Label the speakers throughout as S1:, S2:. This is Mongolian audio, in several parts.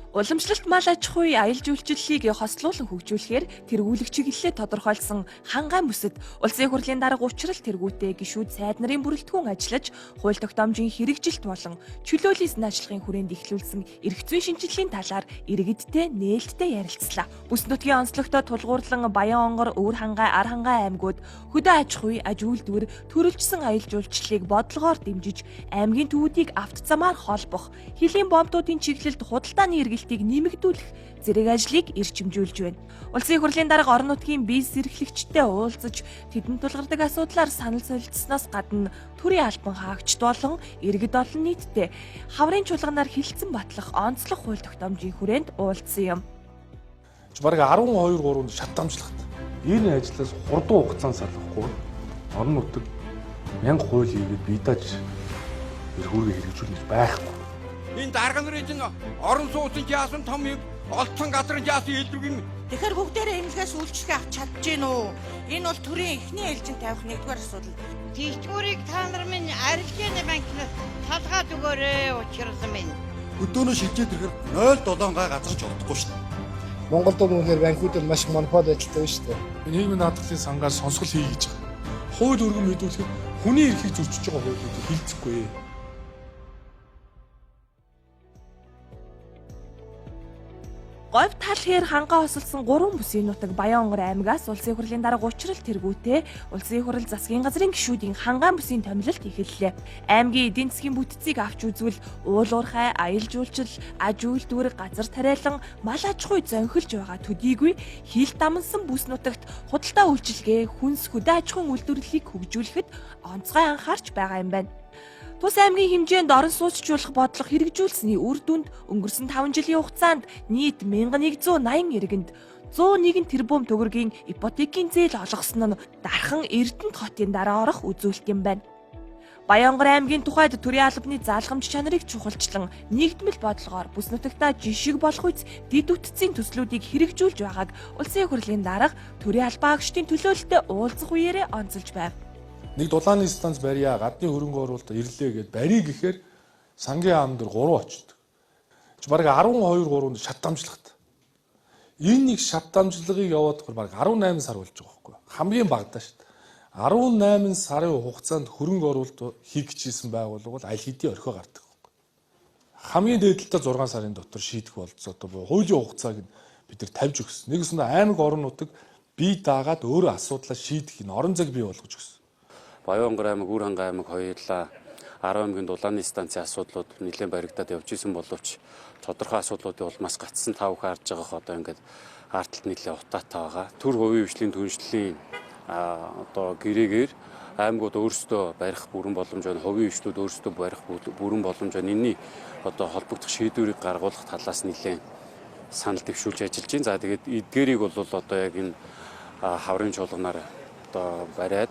S1: Уламжлалт мал аж ахуй аялал жуулчлалыг хослуулан хөгжүүлэхээр тэргүүлэх чиглэлээ тодорхойлсон хангай бүсэд улсын хурлын дарга учрал тэргүүтэй гишүүд сайд нарын бүрэлдэхүүн ажиллаж хууль тогтоомжийн хэрэгжилт болон чөлөөллийн ажиллагааны хүрээнд эхлүүлсэн эрх зүйн шинжилгээний талаар иргэдтэй нээлттэй ярилцлаа. Бүс нутгийн онцлогтой тулгуурлан Баян-Онгор, Өвөр хангай, Ар хангай аймагуд хөдөө аж ахуй, аж үйлдвэр, төрөлжсөн аялал жуулчлалыг бодлогоор дэмжиж аймгийн төвүүдийг авто замаар холбох, хилийн бомбуудын чиглэлд худалдааны эргэлтийг нэмэгдүүлэх зэрэг ажлыг эрчимжүүлж байна. Улсын хурлын дарга орон нутгийн бизнес эрхлэгчтэй уулзаж тэдэнд тулгардаг асуудлаар санал солилцсноос гадна төрийн албан хаагчд болон иргэд олон нийтдээ хаврын чуулганаар хилцэн батлах онцлог хууль тогтоомжийн хүрээнд уулзсан юм.
S2: Бараг 12-3 шатамжлагт энэ ажлаас хурдан хугацаанд салахгүй орон нутаг 1000 хууль хийгээд бидаж эрхүүргээ хэрэгжүүлж байхгүй.
S3: Энэ дарга нарын орон сууцын яасан том олдсон газрын яасан илрэг юм.
S4: Тэгэхээр бүгдээрээ эмнэлгээс үйлчлэгээ авч чадж гин үү? Энэ бол төрийн эхний ээлжинд тавих нэгдүгээр асуудал.
S5: Тийчмүрийг та нар минь арилжааны банкнаас талгаад өгөөрэй учрсан минь.
S6: Өдөөнөө шилжээд ирэхээр 0.7 га газарч олдохгүй шүү дээ.
S7: Монголд үнэхээр банкудад маш монопол ажилладаг шүү дээ.
S2: Нийгмийн даатгалын сангаас сонсгол хий гэж байгаа. Хууль өргөн мэдүүлэхэд хүний эрхийг зөрчиж байгаа хуулиудыг хилцэхгүй.
S1: Говь тал хээр хангаа хосолсон 3 бүсийн нутаг Баян-Онгор аймагаас улсын хурлын дарга учрал тэргүүтэй улсын хурал засгийн газрын гишүүдийн хангаан бүсийн томилолт эхэллээ. Аймгийн эдийн засгийн бүтцийг авч үзвэл уул уурхай, аялал жуулчлал, аж үйлдвэр, газар тариалан, мал аж ахуй зөнхөлж байгаа төдийгүй хил дамнсан бүс нутагт худалдаа үйлчилгээ, хүнс хөдөө аж ахуйн үйлдвэрлэлийг хөгжүүлэхэд онцгой анхаарч байгаа юм байна. Тус аймгийн хэмжээнд орон сууцчлуулах бодлого хэрэгжүүлсэний үр дүнд өнгөрсөн 5 жилийн хугацаанд нийт 1180 иргэнд 101 тэрбум төгрөгийн ипотекийн зээл олгосон нь дархан Эрдэнэт хотын дараа орох үзүүлэлт юм байна. Баян-Онгор аймгийн тухайд төрийн албаны заалгамж чанарыг чухалчлан нэгдмэл бодлогоор бүс нутагтаа жишг болох үс дэд үтцийн төслүүдийг хэрэгжүүлж байгааг улсын хурлын дарга төрийн албан хаагчдын төлөөлөлтөд уулзах үеэрээ онцолж байв.
S2: Нэг дулааны станц барья, гадны хөрөнгө оруулалт ирлээ гэд барий гэхээр сангийн амдар 3 очдог. Бараг 12-3 шатамжлагт. Энэ нэг шатамжлагыг яваад бараг 18 сар болж байгаа байхгүй. Хамгийн багадаа шүү дээ. 18 сарын хугацаанд хөрөнгө оруулалт хийх гэжсэн байгууллага бол аль хэдийн орхио гардаг байхгүй. Хамгийн дээдлэлтэй 6 сарын дотор шийдэх болцоо одоо хуулийн хугацааг бид нар тавьж өгсөн. Нэгсэндээ аймаг орон нутаг бие даагаад өөрөө асуудлаа шийдэх энэ орон зайг бий болгож өгсөн.
S8: Баян-Онгор аймаг, Өвөр хангай аймаг хоёулаа 10 аймгийн дулааны станцын асуудлууд нэлээд баригдаад явж исэн боловч тодорхой асуудлуудын улмаас гацсан тав харж байгаах одоо ингээд артталт нэлээд утаатай байгаа. Төр хувийн хвшлийн түншлэлийн одоо гэрээгээр аймагуд өөрсдөө барих бүрэн боломж байна. Хувийн хвшлүүд өөрсдөө барих бүрэн боломж байна. Энэний одоо холбогдох шийдвэрийг гаргуулах талаас нэлээд санал дэвшүүлж ажиллаж байна. За тэгээд эдгээрийг бол одоо яг энэ хаврын чуулганаар одоо бариад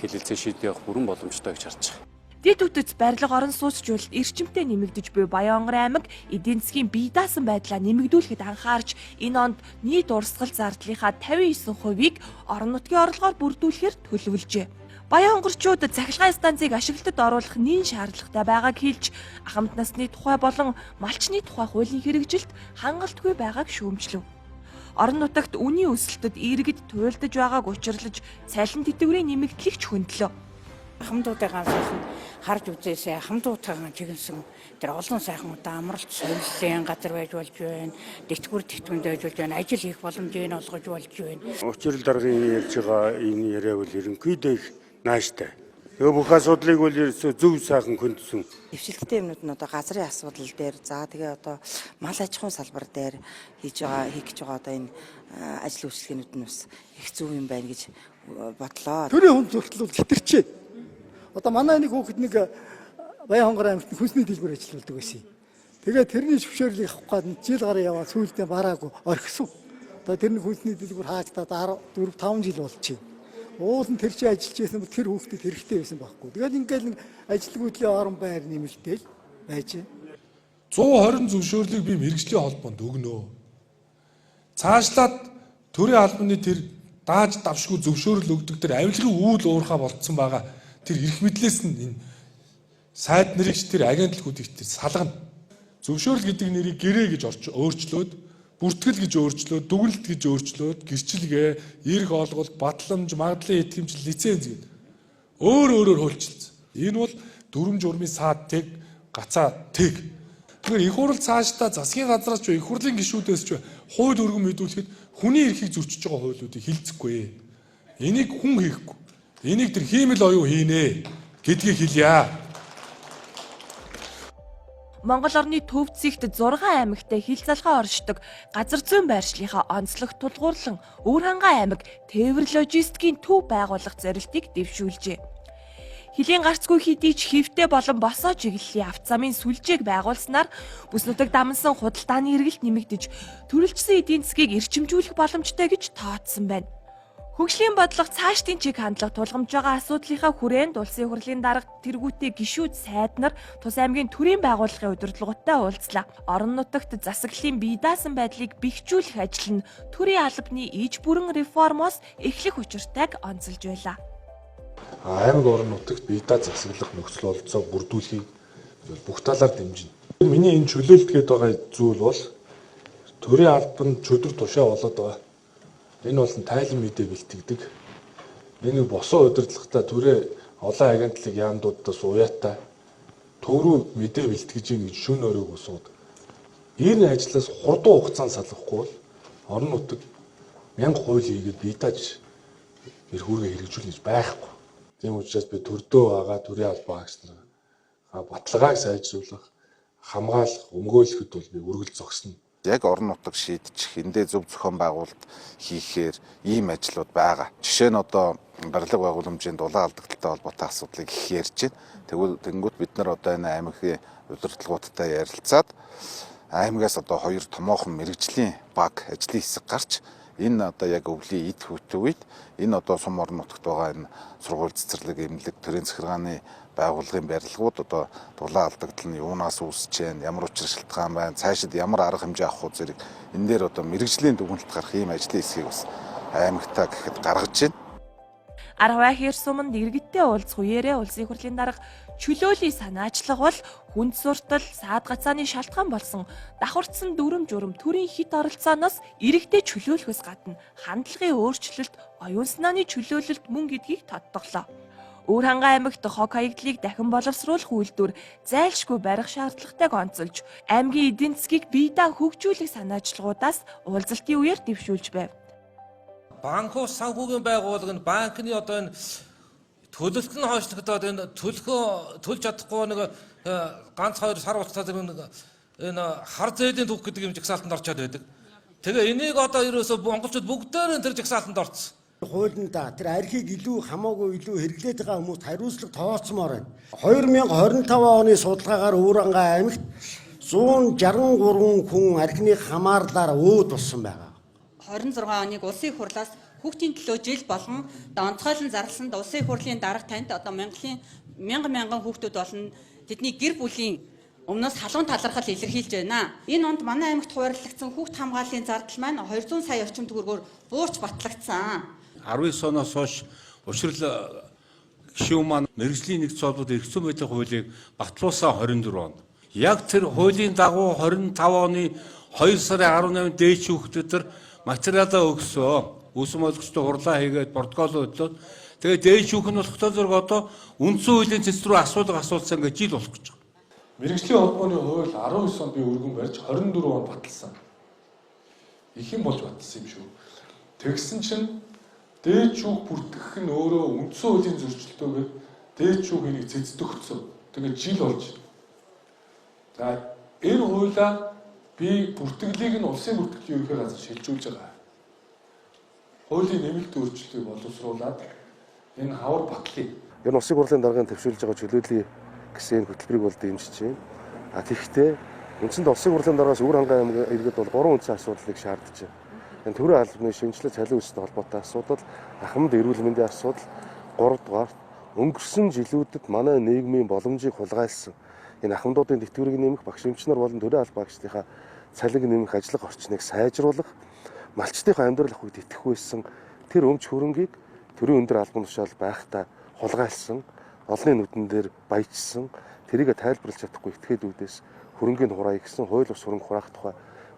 S8: хэлэлцээ шийдэх бүрэн боломжтой гэж харж байгаа.
S1: Дэд үтц барилга орон сууцчлалт эрчимтэй нэмэгдэж буй Баян-Онгор аймаг эдийн засгийн бие даасан байдлаа нэмэгдүүлэхэд анхаарч энэ онд нийт урсгал зардлынхаа 59%-ийг орон нутгийн орлогоор бүрдүүлэхээр төлөвлөжээ. Баян-Онгорчууд цахилгаан станцыг ашиглалтад оруулах нэн шаардлагатай байгааг хэлж ахмад насны тухай болон малчны тухай хуулийн хэрэгжилт хангалтгүй байгааг шүүмжлэв. Орон нутагт үнийн өсөлтөд иргэд туйлдаж байгааг учирлаж цалин тэтгэврийн нэмэгдлийг ч хөндлөө.
S4: Ахмадуудыг ганцхан харж үзээсэй. Ахмадуудтайгаа чигэнсэн тэр олон сайхан удаа амралт солилцлын газар байж болж байна. Тэтгэвэр тэтгэвэнд байж болж байна. Ажил хийх боломжийг олгож болж байна.
S9: Учрал даргын ярьж байгаа энэ яриа бол ерөнхийдөө их нааштай. Тэгээ бүх асуудлыг бол ерөөсөө зөв сайхан хөндсөн.
S4: Дэвшилттэй юмнууд нь одоо газрын асуудал дээр за тэгээ одоо мал аж ахуйн салбар дээр хийх гэж байгаа одоо энэ ажил үйлчлэгээнүүд нь бас их зөв юм байна гэж бодлоо.
S7: Төрийн хүн зөвлөл хэтэрчээ. Одоо манай нэг хүүхэд нэг Баян-Онгор аймагт хүнсний дэлбэр ажилладаг байсан. Тэгээ тэрний зөвшөөрлийг авах гээд жил гараа яваад сүүлдээ бараагүй орхисон. Одоо тэрний хүнсний дэлбэр хаагдаад 4-5 жил болчихъя. Уул нь тэр чинь ажиллаж байсан бол тэр хүүхдэд хэрэгтэй байсан байхгүй. Тэгээд ингээл нэг ажилгүйдлийн орон байр нэмэлтэл байж байна.
S2: 120 зөвшөөрлийг би мэрэгжлийн холбоонд өгнөө. Цаашлаад төрийн албаны тэр дааж давшгүй зөвшөөрөл өгдөг тэр авилгын үйл уурхай болцсон байгаа. Тэр эрх мэдлээс нь энэ сайд нарыг тэр агентлагуудыг тэр салгана. зөвшөөрөл гэдэг нэрийг гэрээ гэж өөрчлөөд, бүртгэл гэж өөрчлөөд, дүгнэлт гэж өөрчлөөд, гэрчилгээ, эрх олголт, батламж, магадлалын итгэмжил, лиценз гэдэг өөрөөр хуульчилсан. Энэ бол дүрм журмын саад тэг, гацаа тэг. Тэгэхээр их хурл цаашдаа засгийн газраас ч их хурлын гишүүдээс ч хууль өргөн мэдүүлэхэд хүний эрхийг зөрчиж байгаа хуулиудыг хилцэхгүй. Энийг хүн хийхгүй. Энийг тэр хиймэл оюун хийнэ гэдгийг хэлье.
S1: Монгол орны төв зэгт 6 аймагтай хил залгаа оршдог газар зүйн байршлийнхаа онцлог тулгуурлан Өвөр хангай аймаг тээвэр логистикийн төв байгуулах зорилтыг дэвшүүлжээ. Хилийн гарцгүй хэдий ч хөвтэй болон босоо чиглэлийн авто замын сүлжээг байгуулснаар бүс нутаг дамнсан худалдааны эргэлт нэмэгдэж төрөлжсөн эдийн засгийг эрчимжүүлэх боломжтой гэж тооцсон байна. Хөгжлийн бодлого цаашдын чиг хандлага тулгамж байгаа асуудлынхаа хүрээнд улсын хурлын дарга тэргүүтээ гишүүд сайд нар Тус аймгийн төрийн байгууллагын удирдлагуудтай уулзлаа. Орон нутагт засаглалын бие даасан байдлыг бэхжүүлэх ажил нь төрийн албаны иж бүрэн реформоос эхлэх учиртайг онцолж байлаа.
S2: Аймаг орон нутагт бие даа засаглах нөхцөл олцоо бүрдүүлэхийг бүх талаар дэмжинэ. Миний энэ чөлөөлтгээд байгаа зүйл бол төрийн албанд чөдөр тушаа болоод байгаа. Энэ бол тайлан мэдээ бэлтгэдэг. Энэ босоо удирдлагатай төрийн олон агентлаг яамдуудаас уяатай төв рүү мэдээ бэлтгэж ийн гэж шүн өрөөг усууд. Энэ ажлаас хурдан хугацаанд салахгүй бол орон нутаг 1000 хууль хийгээд бие дааж эрхүүргээ хэрэгжүүлнэ гэж байхгүй. Тийм учраас би төрдөө байгаа төрийн албан агч нар баталгааг сайжруулах, хамгаалах, өмгөөлөхөд бол би үргэлж зогсно.
S10: Яг орон нутаг шийдчих, эндээ зөв зохион байгуулалт хийхээр ийм ажлууд байгаа. Жишээ нь одоо барилга байгууламжийн дулаан алдагдaltaй холбоотой асуудлыг их ярьж байна. Тэнгүүд бид нар одоо энэ аймгийн удирдлагуудтай ярилцаад аймагаас одоо 2 томоохон мэрэгжлийн баг ажлын хэсэг гарч энэ одоо яг өвлийн эд хөвтөв үед энэ одоо сум орон нутагт байгаа энэ сургууль цэцэрлэг, эмнэлэг, төрийн захиргааны байгууллагын барилгууд одоо дулаан алдагдал нь юунаас үүсэж байна, ямар учир шалтгаан байна, цаашид ямар арга хэмжээ авах вэ зэрэг энэ дээр одоо мэрэгжлийн дүгнэлт гарах ийм ажлын хэсгийг бас аймагтаа гэхэд гаргаж байна.
S1: Арвай хэр суманд иргэдтэй уулзах үеэрээ улсын хурлын дарга чөлөөлийн санаачлага бол хүнд суртал, саад гацааны шалтгаан болсон давхарцсан дүрм журм төрийн хит оролцооноос иргэдэд чөлөөлөхөөс гадна хандлагын өөрчлөлт, оюун санааны чөлөөлөлт мөн гэдгийг тодтоглоо. Өвөр хангай аймагт хог хаягдлыг дахин боловсруулах үйлдвэр зайлшгүй барих шаардлагатайг онцолж, аймгийн эдийн засгийг бие даан хөгжүүлэх санаачлагуудаас уулзалтын үеэр дэвшүүлж байв.
S11: Банкуус санхүүгийн байгууллага нь банкны одоо энэ төлөлт нь хойшлогдоод энэ төлж чадахгүй нэг ганц 2 сар хугацаа зэрэг энэ хар зээлийн түүх гэдэг юм жагсаалтанд орчод байдаг. Тэгээ энийг одоо ерөөсөө монголчууд бүгдээр тэр жагсаалтанд орцсон.
S12: Хуулиндаа тэр архийг илүү хамаагүй илүү хэрэглээд байгаа хүмүүст хариуцлага тооцмоор байна. 2025 оны судалгаагаар Өвөр хангай аймагт 163 хүн архины хамаарлаар өөд болсон байгаа.
S13: 26 оныг улсын хурлаас хүүхдийн төлөө жил болгон онцгойлон зарласанд улсын хурлын дарга танд одоо мянган хүүхдүүд болон тэдний гэр бүлийн өмнөөс халуун талархал илэрхийлж байна. Энэ онд манай аймагт хуваарлагдсан хүүхд хамгааллын зардал маань 200 сая орчим төгрөгөөр буурч батлагдсан.
S9: 19 оноос хойш учрал гишүүн маань мэрэгжлийн нэгдсэн холбоотой эрх зүйн байдлын хуулийг батлуулсан 24 он. Яг тэр хуулийн дагуу 25 оны 2 сарын 18-нд дээд шүүхтүүд төр материалаа өгсөн. Үүсэм ойлгочтой хурлаа хийгээд протокол өдлөө. Тэгээд дээд шүүх нь болохтой зэрэг одоо үндсэн хуулийн цэц рүү асуудал асуулсан гэж жил болох гэж байна.
S2: Мэргэжлийн холбооны хууль 19 онд би өргөн барьж 24 он баталсан. Их юм болж баталсан юм шүү. Тэгсэн чинь дээд шүүх бүртгэх нь өөрөө үндсэн хуулийн зөрчилдөөгээр дээд шүүх энийг цэцдэгцсэн. Тэгээд жил болж байна. За энэ хуулиа би бүртгэлийг нь улсын бүртгэлийн ерөнхий газар шилжүүлж байгаа. Хуулийн нэмэлт өөрчлөлтийг боловсруулад энэ хавар батлыг.
S14: Энэ улсын хурлын даргын төвшүүлж байгаа чөлөөлийн гэсэн хөтөлбөрийг бол дэмжиж байна. Тэгэхдээ үндсэнд улсын хурлын даргаас Өвөр хангай аймаг иргэд бол 3 үндсэн асуудлыг шаардж байна. Энэ төрийн албаны шинжилгээ цалин өсөлтөд холбоотой асуудал, ахмад эрүүл мэндийн асуудал, 3 дугаар өнгөрсөн жилүүдэд манай нийгмийн боломжийг хулгайлсан энэ ахмадуудын тэтгэврийг нэмэх, багш эмчнэр болон төрийн албан агчдынхаа цалин нэмэх ажиллах орчныг сайжруулах, малчдынхаа амьдрал ахуйд итгэх байсан тэр өмч хөрөнгийг төрийн өндөр албан тушаал байхдаа хулгайлсан, олонний нүдэн дээр баяжсан, тэрийг тайлбарлаж чадахгүй этгээдүүдээс хөрөнгөний хураая гэсэн хууль бус хөрөнгө хураах тухай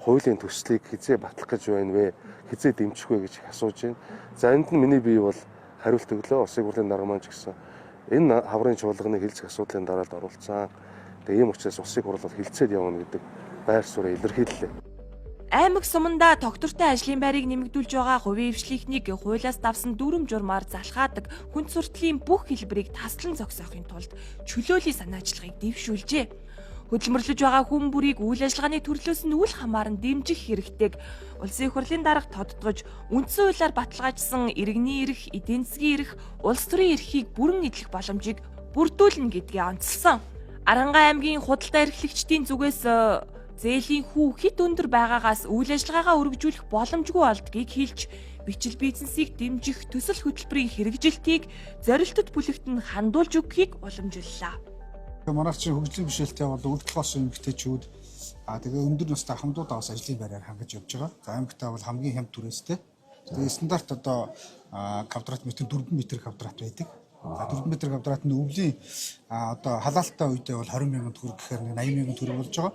S14: хуулийн төслийг хизээ батлах гэж байна вэ? Хизээ дэмжих вэ гэж асууж байна. За энд нь миний бие бол хариулт өглөө. Улсын хурлын дарга маань ч гэсэн энэ хаврын чуулганы хэлцэх асуудлын дараалд оролцсон. Тэгээ ийм учраас улсын хурл бол хилцээд явна гэдэг байр суурь илэрхийллээ.
S1: Аймаг сумандаа тогтвортой ажлын байрыг нэмэгдүүлж байгаа хувийн хвшлийнхнийг хуулиас давсан дүрм журмаар залхаадаг хүнд сурталын бүх хэлбэрийг таслан зогсоохын тулд чөлөөлийн санаачлагыг дэвшүүлжээ. Хөдөлмөрлөж байгаа хүн бүрийг үйл ажиллагааны төрлөөс нь үл хамааран дэмжих хэрэгтэйг улсын хурлын дарга тодтогож үндсэн хуулиар баталгаажсан иргэний эрх, эдийн засгийн эрх, улс төрийн эрхийг бүрэн эдлэх боломжийг бүрдүүлнэ гэдгээ онцлсон. Арангаа аймгийн худалдаа эрхлэгчдийн зүгээс зээлийн хүү хит өндөр байгаагаас үйл ажиллагаагаа өргөжүүлэх боломжгүй болдгийг хэлж, бичил бизнесийг дэмжих төсөл хөтөлбөрийн хэрэгжилтийг зорилттой бүлэгт нь хандуулж өгөхийг уламжиллаа.
S6: Манайх чинь хөгжлийн бишэлтэй бол өгдөл хос эмэгтэйчүүд тэгээ өндөр настай хамтуудаа бас ажлын байраар хангаж явж байгаа. За аймагтаа бол хамгийн хямд түрээстэй. Тэгээ стандарт одоо квадрат метр 4 м квадрат байдаг. За 4 м квадратны өвлийн одоо халаалттай үедээ бол 20,000 төгрөг гэхээр 80,000 төгрөг болж байгаа.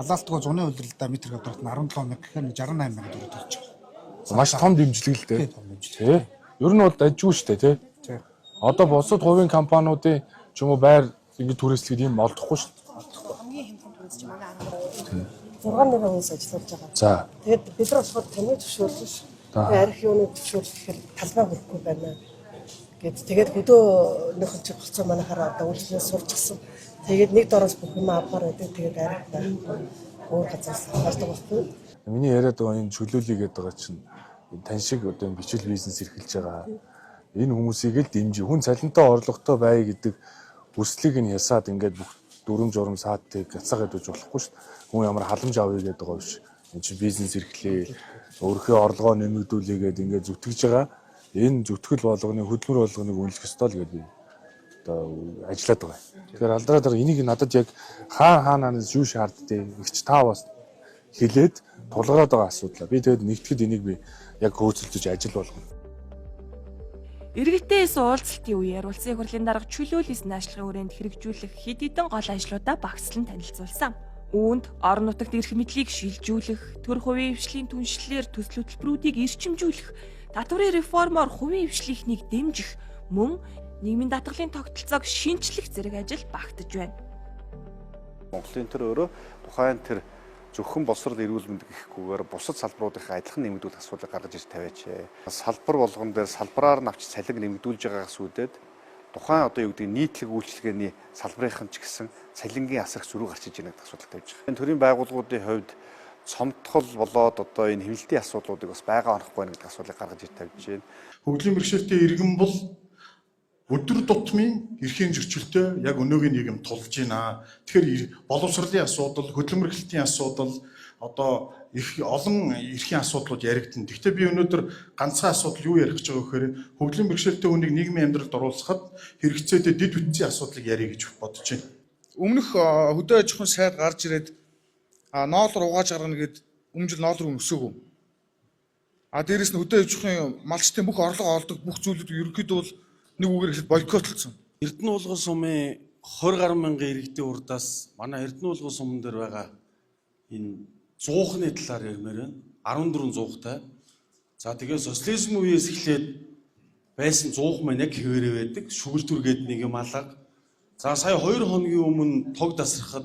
S6: Халаалтгүй зуны удирдлагаа метр квадрат нь 17,000 гэхээр 68,000 төгрөг болж байгаа.
S2: Маш том дэмжлэг л дээ. Тий. Ер нь бол дажгүй шүү дээ, тий. Одоо бусад хувийн компаниудын ч юм уу байр ингэ түрээслэхэд юм олдохгүй шүү дээ.
S4: Хамгийн хямдхан түрээс чи манай арга 6 хүнс ажиллаж байгаа.
S2: За.
S4: Тэгээд бид нар болохоор таны зөвшөөрлөж арх юуны зөвшөөрлөх гэхээр талбай хөрөхгүй байна. Тэгээд хөдөө нөхөн чи буцаа манайхаар одоо үйлчлэн сурчсан. Тэгээд нэг дороос бүх юм авахаар байдаг. Тэгээд арх байхгүй. Өөр газраас авдаг байхгүй.
S2: Миний яриад байгаа энэ чөлөөлөе гэдэг байгаа чинь тань шиг одоо энэ бичил бизнес эрхэлж байгаа. Энэ хүмүүсийг л дэмжиж хүн цалинтай орлоготой бай гэдэг өрслийг нь ясаад ингээд бүх дүрм журм саатыг гацаагаад үж болохгүй шүү дээ. Хүн ямар халамж авъя гэдэг байгаа биш. Энд чинь бизнес эрхлээ, өөрийнхөө орлогоо нэмэгдүүлээгээд ингээд зүтгэж байгаа. Энэ зүтгэл болгоны хөдөлмөр болгоныг үнэлэх ёстой л гэдэг одоо ажиллаад байгаа. Тэгэхээр алдраад байгаа энийг надад яг хаанаас юу шаарддээ ихч та бас хэлээд тулгараад байгаа асуудал. Би тэгээд нэгтгэхэд энийг би яг хөөцөлдөж ажил болгоно.
S1: Иргэдээс уулзалтын үеэр улсын хурлын дарга чөлөөллийн наашлагын хүрээнд хэрэгжүүлэх хэд хэдэн гол ажлуудаа багслан танилцуулсан. Үүнд орон нутагт эрх мэдлийг шилжүүлэх, төр хувийн хвшлийн түншлэлээр төсөл хөтөлбөрүүдийг эрчимжүүлэх, татварын реформоор хувийн хвшлийнхнийг дэмжих, мөн нийгмийн даатгалын тогтолцоог шинчлэх зэрэг ажил багтаж байна.
S10: Монголын төр өөрөө тухайн тэр зөвхөн боловсрол эрүүл мэнд гэхгүйгээр бусад салбаруудынхаа адилхан нэмэгдүүлэх асуудлыг гаргаж ирж тавиачээ. Салбар болгон дээр салбараар навч цалин нэмэгдүүлж байгаагаас үүдээд тухайн одоо юу гэдэг нийтлэг үйлчилгээний салбарынхан ч гэсэн цалингийн асарх зөрүү гарч иж байгаа гэдэг асуудал тавьж байгаа. Энэ төрлийн байгууллагуудын хувьд цомтгол болоод одоо энэ хэмнэлтийн асуудлуудыг бас байгаа онохгүй байна гэдэг асуудлыг гаргаж ирж тавьж байна.
S6: Хөгжлийн бэрхшээлтэй иргэн бол өдөр тутмын эрхийн зөрчилтэй яг өнөөгийн нийгэм тулж байна. Тэгэхээр боловсролын асуудал, хөдөлмөрлөлтийн асуудал, одоо их олон эрхийн асуудлууд яригдана. Гэхдээ би өнөөдөр ганцхан асуудал юу ярих гэж байгаа гэхээр хөгжлийн бэрхшээлтэй хүнийг нийгмийн амьдралд оруулахад хэрэгцээтэй дэд бүтцийн асуудлыг ярих гэж бодож байна. Өмнөх хөдөө аж ахуйн сайд гарч ирээд ноолор угааж гаргана гэд өмнө жил ноолор өсөөгөө. Дээрээс нь хөдөө аж ахуйн малчтын бүх орлого олдог бүх зүйлүүд ерөнхийдөө бол нэг үгээр хэлээд бойкотлсон.
S8: Эрдэнэ уулгын сумын 20 гаруй мянган иргэдийн урдаас манай Эрдэнэ уулгын суман дээр байгаа энэ зуухны талаар ярмаар байна. 14 зуухтай. За тэгээ социализм үеэс эхлээд байсан зуух маань яг хэвээрээ байдаг. Шүгэлтүргээд нэг юм алга. За сая 2 хоногийн өмнө тог тасрахад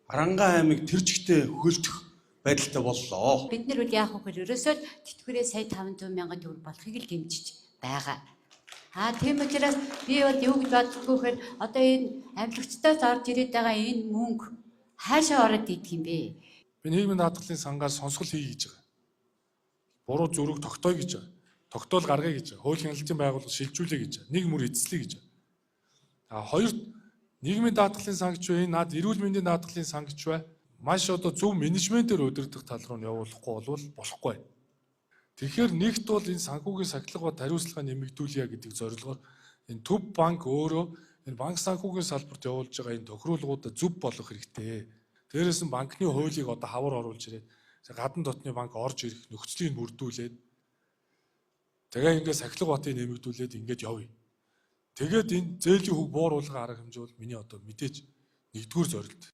S8: Арангаа аймаг тэр чигтээ хөлдөх байдалтай боллоо.
S13: Бид нар үл яах вэ гэхээр ерөөсөө тэтгэврээ сая 500 мянган төгрөг болохыг л дэмжиж байгаа. Тийм учраас би бол юу гэж боддгоо гэхээр одоо энэ авилгачдаас орж ирээд байгаа энэ мөнгө хаашаа ороод идэх юм бэ?
S2: Би нийгмийн даатгалын сангаас сонсгол хий гэж байгаа. Буруу зүрэг тогтооё гэж байгаа. Тогтоол гаргая гэж байгаа. Хуулийн хяналтын байгууллага шилжүүлээ гэж байгаа. Нэг мөр эзэслэе гэж байгаа. Хоёрт нийгмийн даатгалын санг ч бай, наад эрүүл мэндийн даатгалын санг ч бай. Маш одоо зөв менежментээр удирдах тал руу нь явуулахгүй бол болохгүй. Тэгэхээр нэгт бол энэ санхүүгийн сахилга ба хариуцлага нэмэгдүүлье гэдэг зорилгоор энэ төв банк өөрөө энэ банк санхүүгийн салбарт явуулж байгаа энэ тохируулгуудаа зөв болгох хэрэгтэй. Дээрээс нь банкны хуулийг одоо хавар оруулж ирээд гадна дотны банк орж ирэх нөхцөлийг бүрдүүлээд тэгээ ингээд сахилга батыг нэмэгдүүлээд ингээд явъя. Тэгээд энэ зээлийн хөв бууруулгын арга хэмжээ бол миний одоо мэдээж нэгдүгээр зорилт.